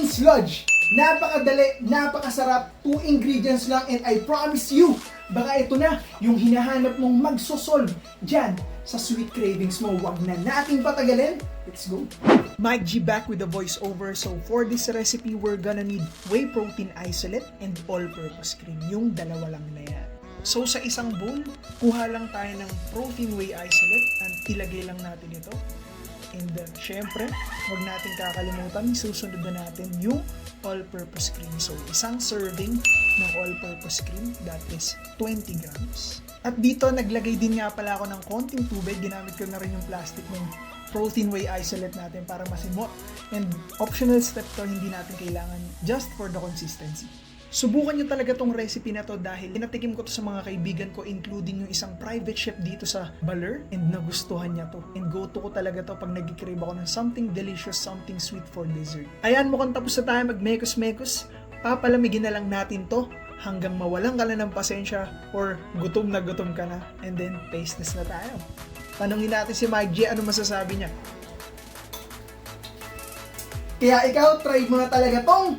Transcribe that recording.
protein sludge. Napakadali, napakasarap, 2 ingredients lang and I promise you, baka ito na yung hinahanap mong magsosolve dyan sa sweet cravings mo. Wag na nating patagalin. Let's go! Mike G back with the voiceover. So for this recipe, we're gonna need whey protein isolate and all-purpose cream. Yung dalawa lang na yan. So sa isang bowl, kuha lang tayo ng protein whey isolate at ilagay lang natin ito. And syempre, huwag natin kakalimutan, susunod na natin yung all-purpose cream. So isang serving ng all-purpose cream, that is 20 grams. At dito, naglagay din nga pala ako ng konting tubig. Ginamit ko na rin yung plastic ng protein whey isolate natin para masimot. And optional step to, hindi natin kailangan, just for the consistency. Subukan nyo talaga tong recipe na to dahil pinatikim ko to sa mga kaibigan ko, including yung isang private chef dito sa Baler, and nagustuhan niya to. And go-to ko talaga to pag nag-crave ako ng something delicious, something sweet for dessert. Ayan, mukhang tapos na tayo mag-mekos-mekos. Papalamigin na lang natin to hanggang mawalan ka na ng pasensya or gutom na gutom ka na. And then, taste test na tayo. Tanungin natin si Mike G, ano masasabi niya? Kaya ikaw, try mo na talaga tong